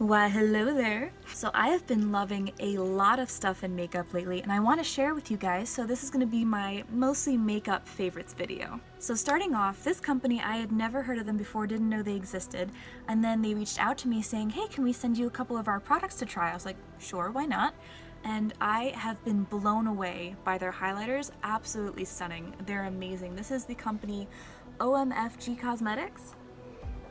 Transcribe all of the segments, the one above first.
Why, hello there! So I have been loving a lot of stuff in makeup lately, and I want to share with you guys, so this is going to be my mostly makeup favorites video. So starting off, this company, I had never heard of them before, didn't know they existed, and then they reached out to me saying, hey, can we send you a couple of our products to try? I was like, sure, why not? And I have been blown away by their highlighters. Absolutely stunning. They're amazing. This is the company OMFG Cosmetics.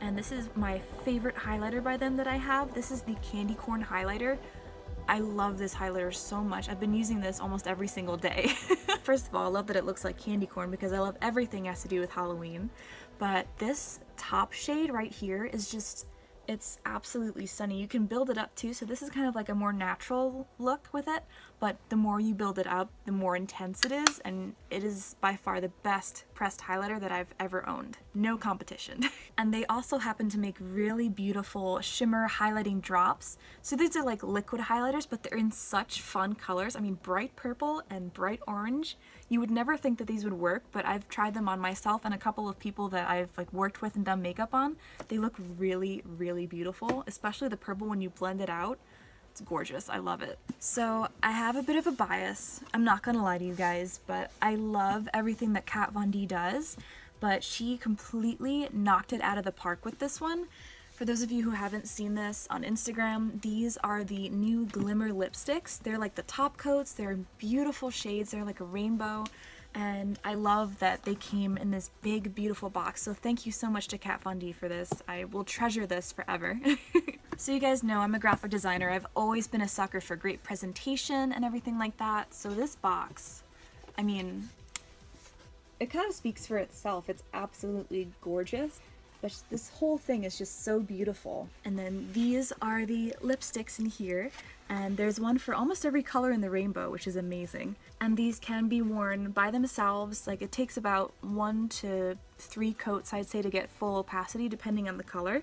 And this is my favorite highlighter by them that I have. This is the Candy Corn highlighter. I love this highlighter so much. I've been using this almost every single day. First of all, I love that it looks like candy corn because I love everything that has to do with Halloween. But this top shade right here is just, it's absolutely stunning. You can build it up too, so this is kind of like a more natural look with it, but the more you build it up, the more intense it is, and it is by far the best pressed highlighter that I've ever owned. No competition. And they also happen to make really beautiful shimmer highlighting drops. So these are like liquid highlighters, but they're in such fun colors. I mean, bright purple and bright orange. You would never think that these would work, but I've tried them on myself and a couple of people that I've like worked with and done makeup on. They look really, really beautiful, especially the purple when you blend it out. It's gorgeous. I love it. So I have a bit of a bias. I'm not gonna lie to you guys, but I love everything that Kat Von D does, but she completely knocked it out of the park with this one. For those of you who haven't seen this on Instagram, these are the new Glimmer lipsticks. They're like the top coats. They're beautiful shades. They're like a rainbow. And I love that they came in this big, beautiful box. So thank you so much to Kat Von D for this. I will treasure this forever. So you guys know I'm a graphic designer. I've always been a sucker for great presentation and everything like that. So this box, I mean, it kind of speaks for itself. It's absolutely gorgeous. But this whole thing is just so beautiful. And then these are the lipsticks in here, and there's one for almost every color in the rainbow, which is amazing. And these can be worn by themselves. Like, it takes about 1 to 3 coats, I'd say, to get full opacity depending on the color.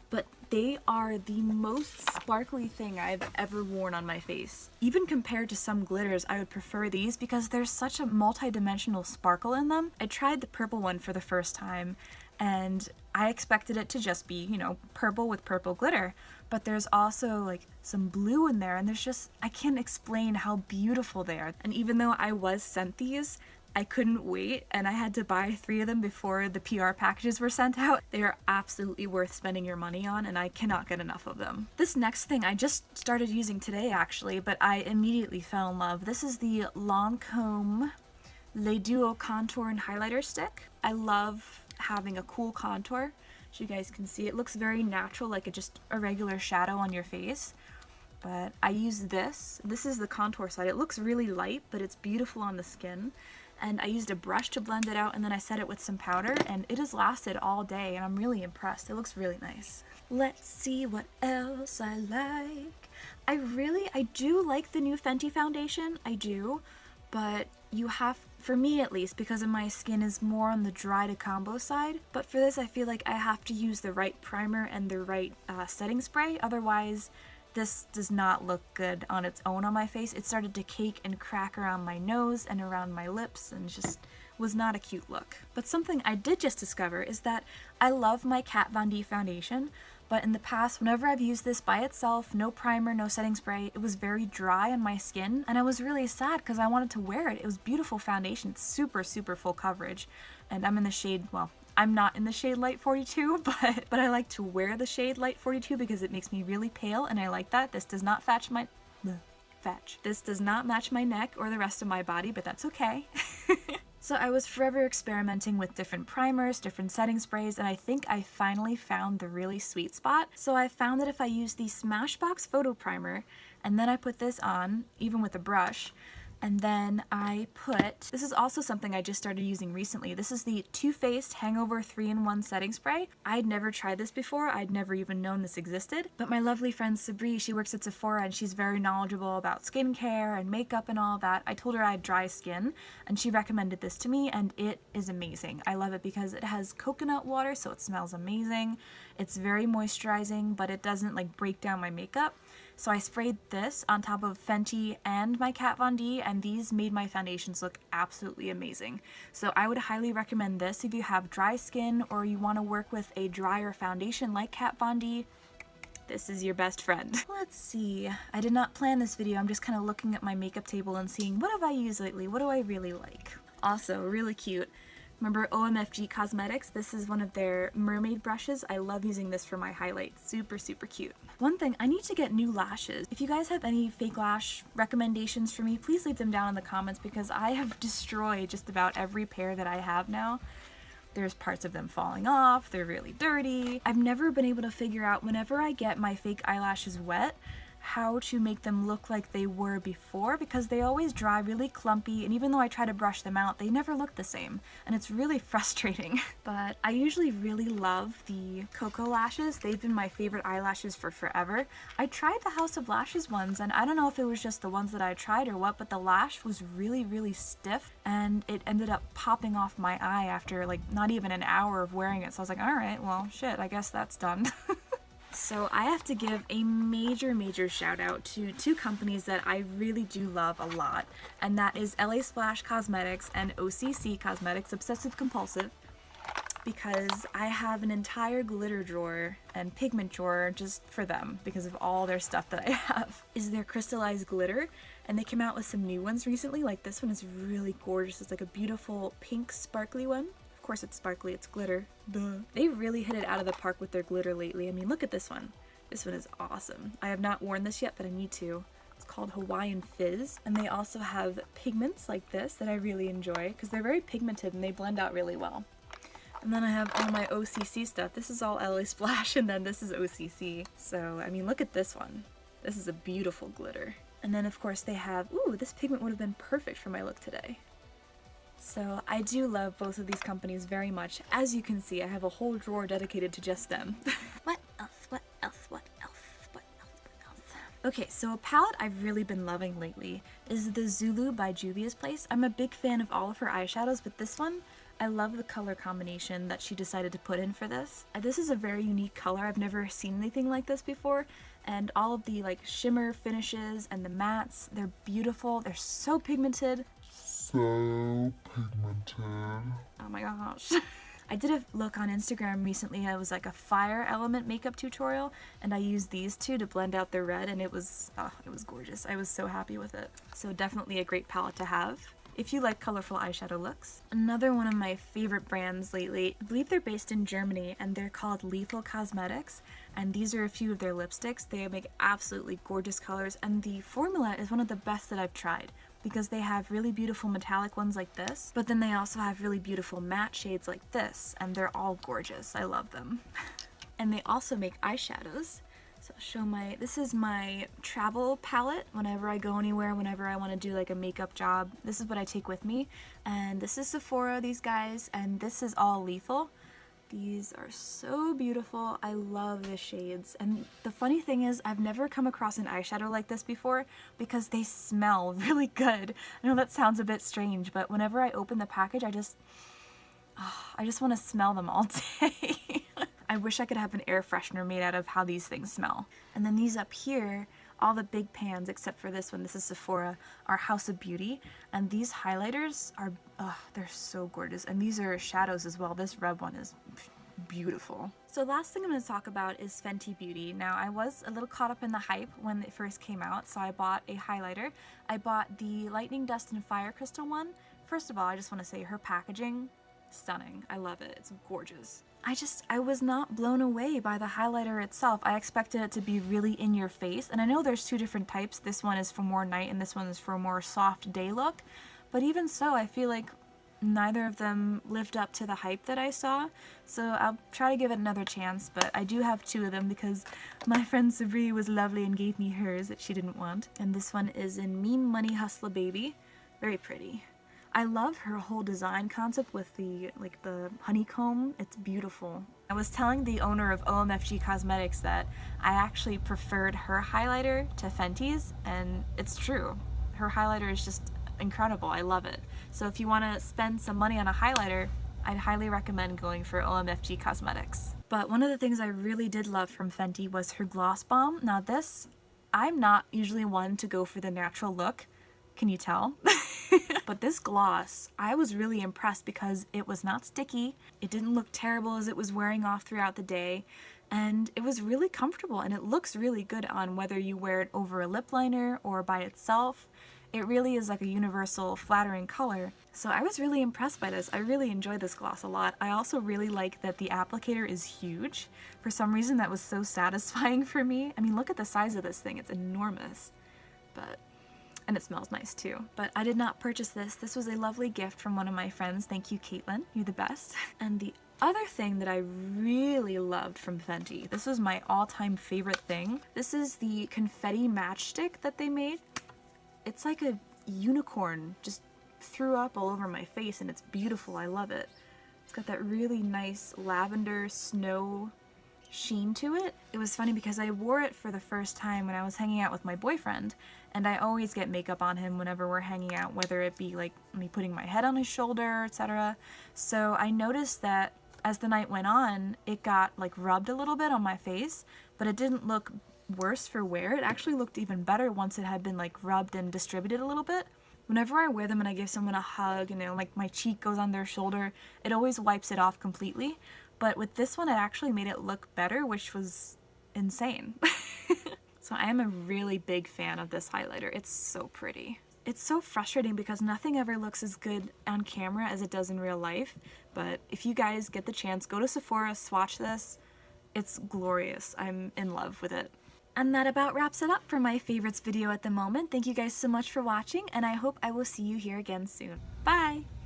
But they are the most sparkly thing I've ever worn on my face. Even compared to some glitters, I would prefer these because there's such a multi-dimensional sparkle in them. I tried the purple one for the first time, and I expected it to just be, you know, purple with purple glitter. But there's also like some blue in there, and there's just, I can't explain how beautiful they are. And even though I was sent these, I couldn't wait, and I had to buy 3 of them before the PR packages were sent out. They are absolutely worth spending your money on, and I cannot get enough of them. This next thing I just started using today actually, but I immediately fell in love. This is the Lancome Les Duo Contour and Highlighter Stick. I love having a cool contour. As you guys can see, it looks very natural, like just a regular shadow on your face. But I use this. This is the contour side. It looks really light, but it's beautiful on the skin. And I used a brush to blend it out, and then I set it with some powder, and it has lasted all day, and I'm really impressed. It looks really nice. Let's see what else I like. I do like the new Fenty foundation. I do. But you have, for me at least, because of my skin is more on the dry to combo side, but for this I feel like I have to use the right primer and the right setting spray, otherwise this does not look good on its own on my face. It started to cake and crack around my nose and around my lips, and just was not a cute look. But something I did just discover is that I love my Kat Von D foundation, but in the past, whenever I've used this by itself, no primer, no setting spray, it was very dry on my skin, and I was really sad because I wanted to wear it. It was beautiful foundation, super, super full coverage, and I'm in the shade, well, I'm not in the shade Light 42, but I like to wear the shade Light 42 because it makes me really pale, and I like that. This does not This does not match my neck or the rest of my body, but that's okay. So I was forever experimenting with different primers, different setting sprays, and I think I finally found the really sweet spot. So I found that if I use the Smashbox Photo Primer, and then I put this on, even with a brush, and then I put, this is also something I just started using recently. This is the Too Faced Hangover 3-in-1 Setting Spray. I'd never tried this before. I'd never even known this existed. But my lovely friend Sabri, she works at Sephora, and she's very knowledgeable about skincare and makeup and all that. I told her I had dry skin, and she recommended this to me, and it is amazing. I love it because it has coconut water, so it smells amazing. It's very moisturizing, but it doesn't like break down my makeup. So I sprayed this on top of Fenty and my Kat Von D, and these made my foundations look absolutely amazing. So I would highly recommend this if you have dry skin or you want to work with a drier foundation like Kat Von D. This is your best friend. Let's see. I did not plan this video. I'm just kind of looking at my makeup table and seeing what have I used lately? What do I really like? Also, really cute. Remember OMFG Cosmetics? This is one of their mermaid brushes. I love using this for my highlights. Super, super cute. One thing, I need to get new lashes. If you guys have any fake lash recommendations for me, please leave them down in the comments because I have destroyed just about every pair that I have now. There's parts of them falling off, they're really dirty. I've never been able to figure out whenever I get my fake eyelashes wet, how to make them look like they were before because they always dry really clumpy, and even though I try to brush them out, they never look the same, and it's really frustrating. But I usually really love the Cocoa lashes. They've been my favorite eyelashes for forever. I tried the House of Lashes ones, and I don't know if it was just the ones that I tried or what, but the lash was really, really stiff, and it ended up popping off my eye after like not even an hour of wearing it. So I was like, all right, well, shit, I guess that's done. So I have to give a major shout out to two companies that I really do love a lot, and that is LA Splash Cosmetics and OCC Cosmetics, Obsessive Compulsive, because I have an entire glitter drawer and pigment drawer just for them because of all their stuff that I have. Is their crystallized glitter, and they came out with some new ones recently. Like this one is really gorgeous. It's like a beautiful pink sparkly one. Of course it's sparkly, it's glitter. Duh. They really hit it out of the park with their glitter lately. I mean, look at this one. This one is awesome. I have not worn this yet, but I need to. It's called Hawaiian Fizz. And they also have pigments like this that I really enjoy because they're very pigmented and they blend out really well. And then I have all my OCC stuff. This is all LA Splash, and then this is OCC. So, I mean, look at this one. This is a beautiful glitter. And then of course they have, ooh, this pigment would have been perfect for my look today. So I do love both of these companies very much. As you can see, I have a whole drawer dedicated to just them. What else? What else? What else? What else? What else? Okay, so a palette I've really been loving lately is the Zulu by Juvia's Place. I'm a big fan of all of her eyeshadows, but this one, I love the color combination that she decided to put in for this. This is a very unique color. I've never seen anything like this before, and all of the like shimmer finishes and the mattes, they're beautiful. They're so pigmented. So pigmented. Oh my gosh. I did a look on Instagram recently. It was like a fire element makeup tutorial, and I used these two to blend out the red, and it was gorgeous. I was so happy with it. So definitely a great palette to have if you like colorful eyeshadow looks. Another one of my favorite brands lately, I believe they're based in Germany, and they're called Lethal Cosmetics, and these are a few of their lipsticks. They make absolutely gorgeous colors, and the formula is one of the best that I've tried because they have really beautiful metallic ones like this, but then they also have really beautiful matte shades like this, and they're all gorgeous. I love them. And they also make eyeshadows. So I'll show this is my travel palette. Whenever I go anywhere, whenever I want to do like a makeup job, this is what I take with me. And this is Sephora, these guys, and this is all Lethal. These are so beautiful. I love the shades. And the funny thing is, I've never come across an eyeshadow like this before because they smell really good. I know that sounds a bit strange, but whenever I open the package, I just want to smell them all day. I wish I could have an air freshener made out of how these things smell. And then these up here, all the big pans except for this one, this is Sephora, are House of Beauty. And these highlighters are, they're so gorgeous. And these are shadows as well. This red one is beautiful. So last thing I'm going to talk about is Fenty Beauty. Now I was a little caught up in the hype when it first came out, so I bought a highlighter. I bought the Lightning Dust and Fire Crystal one. First of all, I just want to say her packaging, stunning. I love it. It's gorgeous. I was not blown away by the highlighter itself. I expected it to be really in your face, and I know there's two different types. This one is for more night and this one is for a more soft day look, but even so, I feel like neither of them lived up to the hype that I saw, so I'll try to give it another chance. But I do have two of them because my friend Sabri was lovely and gave me hers that she didn't want. And this one is in Mean Money Hustler Baby. Very pretty. I love her whole design concept with the honeycomb. It's beautiful. I was telling the owner of OMFG Cosmetics that I actually preferred her highlighter to Fenty's, and it's true. Her highlighter is just incredible. I love it. So if you want to spend some money on a highlighter, I'd highly recommend going for OMFG Cosmetics. But one of the things I really did love from Fenty was her gloss bomb. Now this, I'm not usually one to go for the natural look. Can you tell? But this gloss, I was really impressed because it was not sticky. It didn't look terrible as it was wearing off throughout the day. and it was really comfortable, and it looks really good on whether you wear it over a lip liner or by itself. It really is like a universal flattering color. So I was really impressed by this. I really enjoyed this gloss a lot. I also really like that the applicator is huge. For some reason that was so satisfying for me. I mean, look at the size of this thing. It's enormous. And it smells nice too. But I did not purchase this. This was a lovely gift from one of my friends. Thank you, Caitlin. You're the best. And the other thing that I really loved from Fenty, this was my all-time favorite thing. This is the confetti matchstick that they made. It's like a unicorn just threw up all over my face, and it's beautiful. I love it. It's got that really nice lavender snow sheen to it. It was funny because I wore it for the first time when I was hanging out with my boyfriend, and I always get makeup on him whenever we're hanging out, whether it be like me putting my head on his shoulder, etc. So I noticed that as the night went on, it got like rubbed a little bit on my face, but it didn't look worse for wear. It actually looked even better once it had been like rubbed and distributed a little bit. Whenever I wear them and I give someone a hug, like my cheek goes on their shoulder, it always wipes it off completely. But with this one, it actually made it look better, which was insane. So I am a really big fan of this highlighter. It's so pretty. It's so frustrating because nothing ever looks as good on camera as it does in real life. But if you guys get the chance, go to Sephora, swatch this. It's glorious. I'm in love with it. And that about wraps it up for my favorites video at the moment. Thank you guys so much for watching, and I hope I will see you here again soon. Bye!